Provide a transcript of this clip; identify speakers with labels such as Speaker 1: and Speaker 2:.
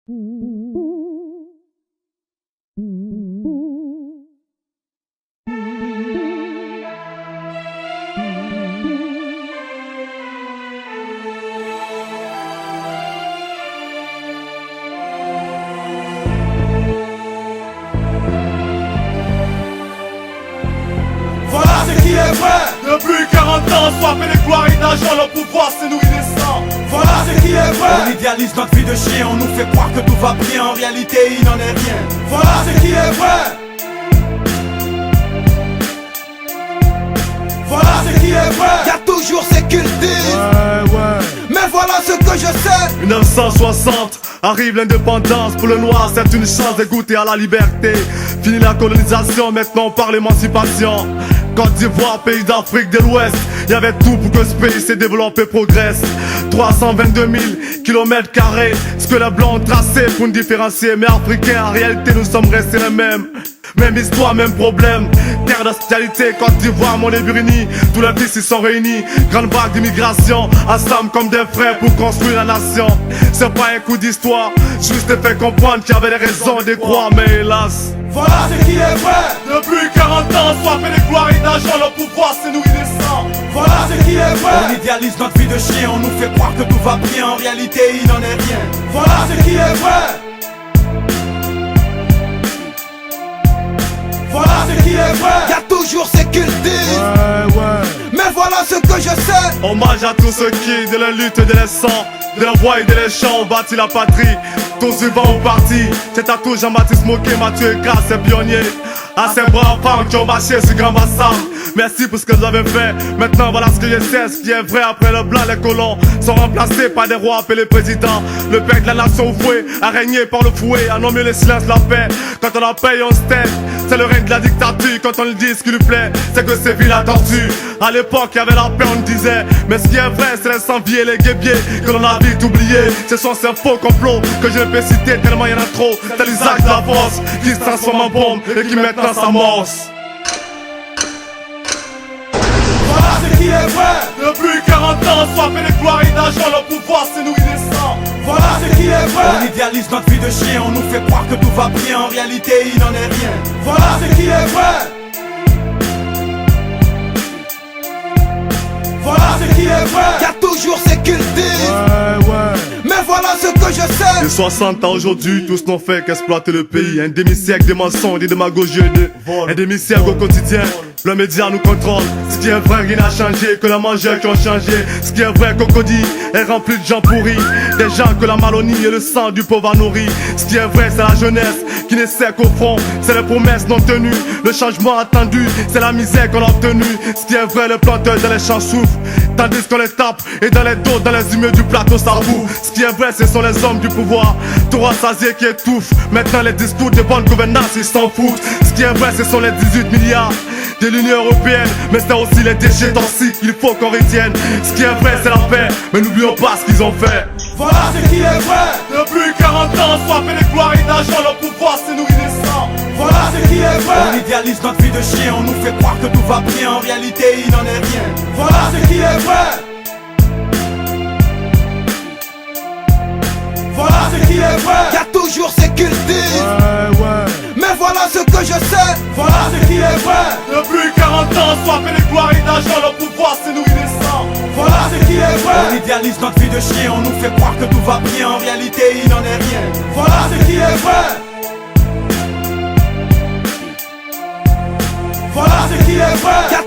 Speaker 1: Voilà ce qui est vrai. Depuis 40 ans, soif et les gloires et d'argent, leur pouvoir c'est nous innocents. Voilà ce qui est vrai.
Speaker 2: On idéalise notre vie de chien, on nous fait croire que tout va bien, en réalité il n'en est rien.
Speaker 1: Voilà ce qui est vrai. Voilà ce qui est vrai.
Speaker 2: Y'a toujours ces cultifs, mais voilà ce que je sais.
Speaker 3: 1960, arrive l'indépendance. Pour le noir c'est une chance de goûter à la liberté. Fini la colonisation, maintenant on parle émancipation. Côte d'Ivoire, pays d'Afrique de l'Ouest, y'avait tout pour que ce pays s'est développé, progresse. 322 000 km², ce que les blancs ont tracé pour nous différencier. Mais africains, en réalité nous sommes restés les mêmes. Même histoire, même problème. Terre d'hospitalité, Côte d'Ivoire, Mont-les-Burini. Tous les fils y sont réunis. Grande vague d'immigration, ensemble comme des frères pour construire la nation. C'est pas un coup d'histoire, juste te fait comprendre qu'il y avait des raisons de croire, mais hélas.
Speaker 1: Voilà ce qui est vrai. Depuis 40 ans, soif et les gloires et d'argent, leur pouvoir c'est nous innocents. Voilà ce qui est vrai.
Speaker 2: On idéalise notre vie de chien, on nous fait croire que tout va bien, en réalité il n'en est rien.
Speaker 1: Voilà ce qui est vrai. Voilà ce qui est vrai.
Speaker 2: Y'a toujours ces cultifs, mais voilà ce que je sais.
Speaker 3: Hommage à tous ceux qui, de la lutte et de les sangs, de la voix et de les chants, ont bâti la patrie. Tous vivants ou partis. C'est à tout Jean-Baptiste Moquet, Mathieu et Grasse, ces pionniers. À ces braves femmes qui ont marché sur Grand Bassam. Merci pour ce que vous avez fait. Maintenant voilà ce que je sais. Ce qui est vrai, après le blanc, les colons sont remplacés par des rois appelés présidents. Le père de la nation au fouet a régné par le fouet, a nommé le silence la paix. Quand on la paye on se tait. C'est le règne de la dictature. Quand on lui dit ce qui lui plaît, c'est que c'est la tortue. À l'époque il y avait la paix, on disait. Mais ce qui est vrai, c'est les sans-vies et les guébiers que l'on a vite oublié. Ce sont ces faux complots que je ne peux citer tellement il y en a trop. C'est l'usage de la force qui se transforme en bombe et qui maintenant s'amorce.
Speaker 1: Voilà ce qui est vrai. Depuis 40 ans, soif et les gloires et d'argent, leur pouvoir c'est nous innocents. Voilà ce qui est vrai.
Speaker 2: On idéalise notre vie de chien, on nous fait croire que tout va bien, en réalité il n'en est rien.
Speaker 1: Voilà ce qui est vrai. Voilà ce qui est vrai.
Speaker 2: Y'a toujours ces cultifs, mais voilà ce que je sais.
Speaker 3: De 60 ans aujourd'hui, tous n'ont fait qu'exploiter le pays. Un demi-siècle de mensonges et de démagogie un demi-siècle au quotidien. Le média nous contrôle. Ce qui est vrai, rien n'a changé, que les mangeurs qui ont changé. Ce qui est vrai, Cocody est rempli de gens pourris. Des gens que la malonie et le sang du pauvre a nourri. Ce qui est vrai, c'est la jeunesse qui ne sait qu'au fond, c'est les promesses non tenues. Le changement attendu, c'est la misère qu'on a obtenue. Ce qui est vrai, les planteurs dans les champs souffrent, tandis qu'on les tape et dans les dos, dans les humides du plateau ça boue. Ce qui est vrai, ce sont les hommes du pouvoir, tout rassasiés qui étouffent. Maintenant les discours de bonne gouvernance, ils s'en foutent. Ce qui est vrai, ce sont les 18 milliards de l'Union Européenne, mais c'est aussi les déchets toxiques qu'il faut qu'on retienne. Ce qui est vrai, c'est la paix, mais n'oublions pas ce qu'ils ont fait.
Speaker 1: Voilà ce qui est vrai. Depuis 40 ans, soif et les gloires et d'argent, leur pouvoir c'est nous innocents. Voilà ce qui est vrai.
Speaker 2: On idéalise notre vie de chien, on nous fait croire que tout va bien, en réalité il n'en est rien.
Speaker 1: Voilà ce qui est vrai. Voilà ce qui est vrai.
Speaker 2: Y'a toujours ces cultifs, mais voilà ce que je sais.
Speaker 1: Voilà ce qui est vrai. Depuis 40 ans, soif et les gloires et d'argent, leur pouvoir c'est nous innocents. Voilà ce qui est vrai.
Speaker 2: On idéalise notre vie de chien, on nous fait croire que tout va bien, en réalité il n'en est rien.
Speaker 1: Voilà ce qui est vrai. Voilà ce qui est vrai.